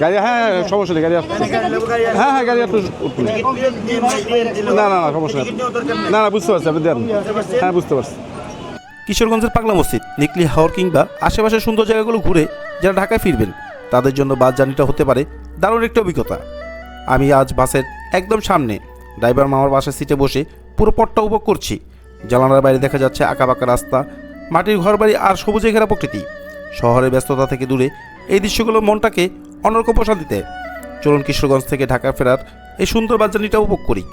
গাড়ি হ্যাঁ সমস্যা নেই, গাড়ি হ্যাঁ হ্যাঁ গাড়ি একটু না না না সমস্যা নেই, না না বুঝতে পারছি, আপনি দেন, হ্যাঁ বুঝতে পারছি। কিশোরগঞ্জের পাগলা মসজিদ, নিকলি হাওর কিংবা আশেপাশের সুন্দর জায়গাগুলো ঘুরে যারা ঢাকায় ফিরবেন তাদের জন্য বাস জার্নিটা হতে পারে দারুণ একটা অভিজ্ঞতা। আমি আজ বাসের একদম সামনে ড্রাইভার মামার বাসার সিটে বসে পুরো পথটা উপভোগ করছি। জানালার বাইরে দেখা যাচ্ছে আঁকাবাঁকা রাস্তা, মাটির ঘরবাড়ি আর সবুজে ঘেরা প্রকৃতি। শহরের ব্যস্ততা থেকে দূরে এই দৃশ্যগুলো মনটাকে অন্যরকম প্রশান্তি দেয়। চলুন কিশোরগঞ্জ থেকে ঢাকা ফেরার এই সুন্দর বাস জার্নিটা উপভোগ করি।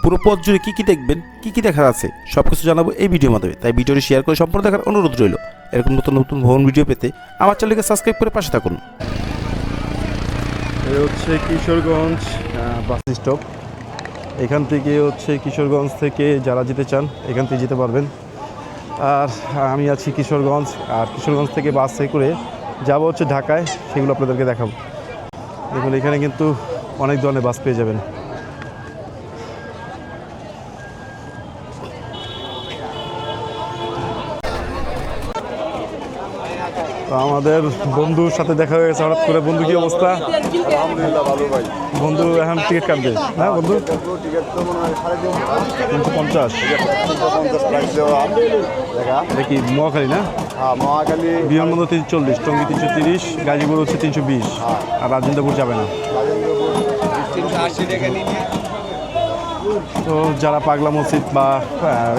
পুরো পথ জুড়ে কী কী দেখবেন, কী কী দেখার আছে সব কিছু জানাবো এই ভিডিওর মাধ্যমে, তাই ভিডিওটি শেয়ার করে সম্পূর্ণ দেখার অনুরোধ রইল। এরকম নতুন নতুন ভ্রমণ ভিডিও পেতে আমার চ্যানেলকে সাবস্ক্রাইব করে পাশে থাকুন। এই হচ্ছে কিশোরগঞ্জ বাস স্টপ। এখান থেকে হচ্ছে কিশোরগঞ্জ থেকে যারা যেতে চান এখান থেকে যেতে পারবেন। আর আমি আছি কিশোরগঞ্জ, আর কিশোরগঞ্জ থেকে বাসে করে যাব হচ্ছে ঢাকায়, সেগুলো আপনাদেরকে দেখাবো। দেখুন এখানে কিন্তু অনেক ধরনের বাস পেয়ে যাবেন। তো আমাদের বন্ধুর সাথে দেখা হয়ে গেছে হঠাৎ করে। বন্ধু কি অবস্থা? আলহামদুলিল্লাহ ভালো ভাই। বন্ধু এখন টিকিট কাটবে না বন্ধু? টিকিট তো মনে হয় 350 প্রাইস দেওয়া দেখা। এটা কি মহাখালী না? হ্যাঁ মহাখালী বিমানবন্দর 340, টঙ্গী 330, গাজীপুর হচ্ছে 320, আর রাজেন্দ্রপুর যাবে না। তো যারা পাগলা মসজিদ বা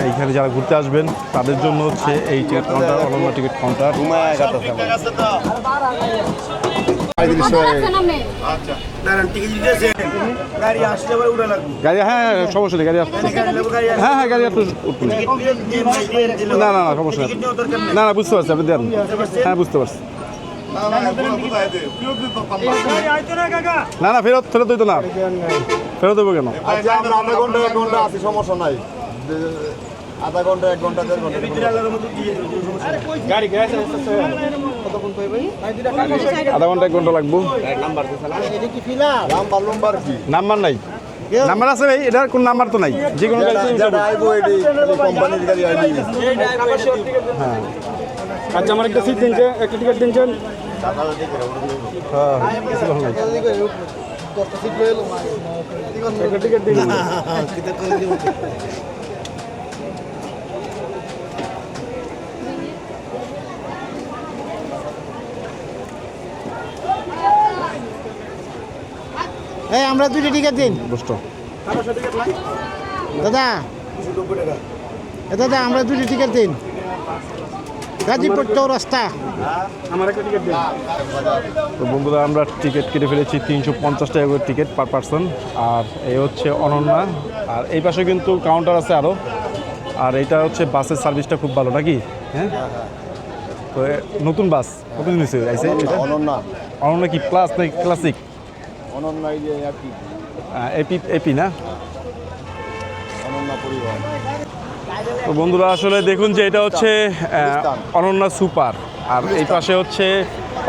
এইখানে যারা ঘুরতে আসবেন তাদের জন্য হচ্ছে এই টিকিট কাউন্টার, অনন্য টিকিট কাউন্টার। গাড়ি হ্যাঁ সমস্যা নেই, গাড়ি হ্যাঁ হ্যাঁ গাড়ি একটু না না না সমস্যা নেই, না না বুঝতে পারছি, আপনি দেন, হ্যাঁ বুঝতে পারছি। না না ফেরত ফেরত হইতো না, ফেরত দেবো কেন? আধা ঘন্টা 1 ঘন্টা আছে, সমস্যা নাই। আধা ঘন্টা 1 ঘন্টা 1.5 ঘন্টা আধা ঘন্টা 1 ঘন্টা লাগবো। নাম্বার নাই, নাম্বার আছে ভাই, এটার কোন নাম্বার তো নাই, যে কোনো কোম্পানির গাড়ি আইবি। হ্যাঁ আচ্ছা আমার একটা সিট দিনছে, একটা টিকিট দিনছেন। হ্যাঁ কিছু ভালো নাই, একটা টিকিট দিন। এই আমরা 2টি টিকিট দিন বুঝতো দাদা। দাদা আমরা 2টি টিকিট দিন, গাজীপুর চৌরাস্তা। আমার একটা টিকিট দিন। তো বন্ধুরা আমরা টিকিট কেটে ফেলেছি 350 টাকা করে টিকিট পার পারসন। আর এই হচ্ছে অনন্যা, আর এই পাশে কিন্তু কাউন্টার আছে আরও। আর এইটা হচ্ছে বাসের সার্ভিসটা খুব ভালো নাকি? হ্যাঁ তো নতুন বাস কত দিন হয়েছে আইসে? অনন্যা অনন্যা কি প্লাস নাকি ক্লাসিক? অনন্যা এই যে একই এপি এপি না? অনন্যা পরিবহন। তো বন্ধুরা আসলে দেখুন যে এটা হচ্ছে অনন্যা সুপার, আর এই পাশে হচ্ছে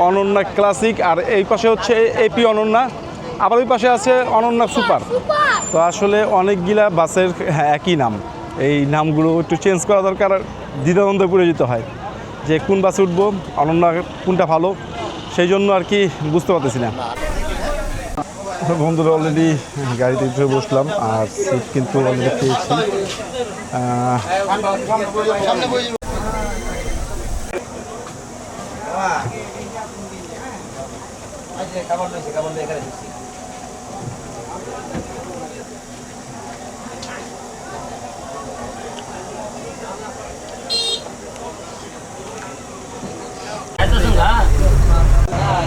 অনন্যা ক্লাসিক, আর এই পাশে হচ্ছে এপি অনন্যা, আবার ওই পাশে আছে অনন্যা সুপার। তো আসলে অনেকগুলা বাসের একই নাম, এই নামগুলো একটু চেঞ্জ করা দরকার। দ্বিধাদ্বন্দ্বে পড়ে যেতে হয় যে কোন বাসে উঠবো, অনন্যা কোনটা ভালো, সেই জন্য আর কি বুঝতে পারতেছি না। বন্ধুরা অলরেডি গাড়িতে উঠে বসলাম, আর সিট কিন্তু অলরেডি পেয়েছি।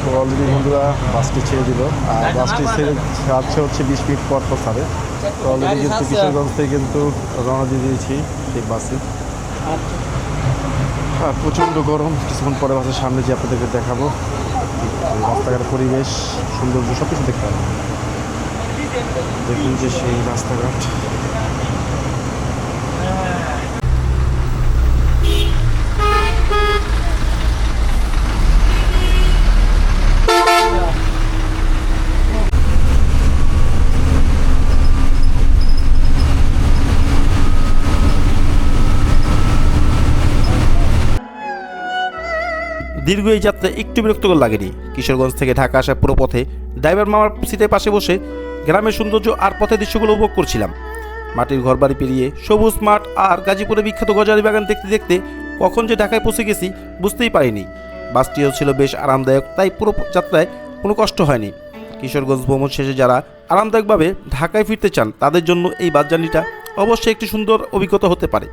তো অলরেডি বন্ধুরা বাসটি ছেড়ে দিল, আর বাসটি ছাড়ছে হচ্ছে 20 মিনিট পর পর ছাড়ে। তো অলরেডি কিন্তু কিশোরগঞ্জ থেকে কিন্তু রওনা দিয়ে দিয়েছি সেই বাসে। আর প্রচণ্ড গরম, কিছুক্ষণ পরে বাসের সামনে যে আপনাদেরকে দেখাবো রাস্তাঘাটের পরিবেশ, সৌন্দর্য সব কিছু দেখতে হবে। দেখুন যে সেই রাস্তাঘাট। দীর্ঘ এই যাত্রা একটু বিরক্তকর লাগেনি। কিশোরগঞ্জ থেকে ঢাকা আসা পুরো পথে ড্রাইভার মামার সিটের পাশে বসে গ্রামের সৌন্দর্য আর পথের দৃশ্যগুলো উপভোগ করছিলাম। মাটির ঘরবাড়ি পেরিয়ে সবুজ মাঠ আর গাজীপুরের বিখ্যাত গজারি বাগান দেখতে দেখতে কখন যে ঢাকায় পৌঁছে গেছি বুঝতেই পারিনি। বাসটিও ছিল বেশ আরামদায়ক, তাই পুরো যাত্রায় কোনো কষ্ট হয়নি। কিশোরগঞ্জ ভ্রমণ শেষে যারা আরামদায়কভাবে ঢাকায় ফিরতে চান তাদের জন্য এই বাস জার্নিটা অবশ্যই একটি সুন্দর অভিজ্ঞতা হতে পারে।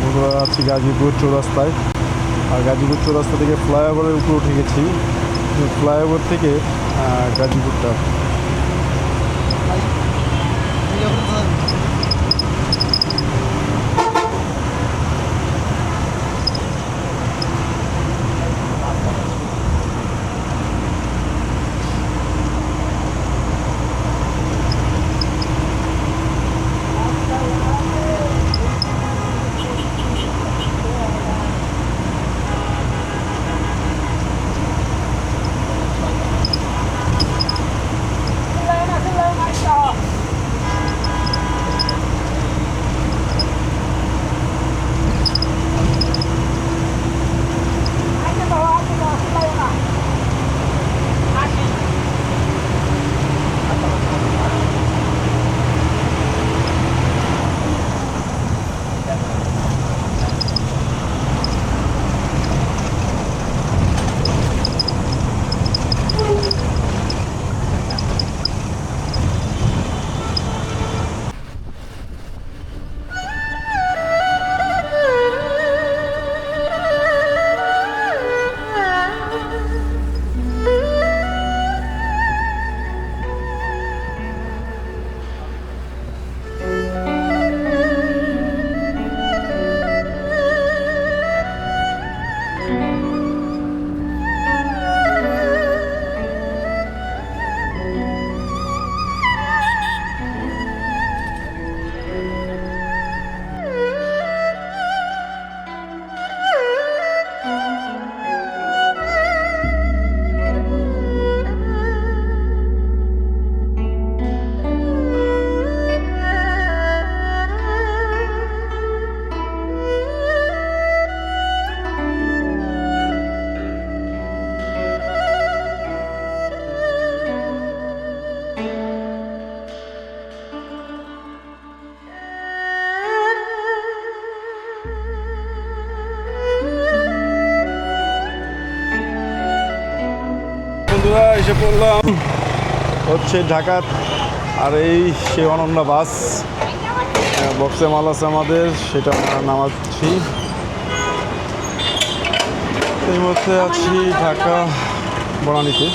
আমরা আছি গাজীপুর চৌরাস্তায়, আর গাজীপুর চৌরাস্তা থেকে ফ্লাইওভারের উপরে উঠে গেছি। ফ্লাইওভার থেকে গাজীপুরটা বন্ধুরা এসে পড়লাম হচ্ছে ঢাকার, আর এই সে অনন্যা বাস বক্সে মাল আছে আমাদের, সেটা আমরা নামাচ্ছি। এই মুহূর্তে আছি ঢাকা বনানীতে।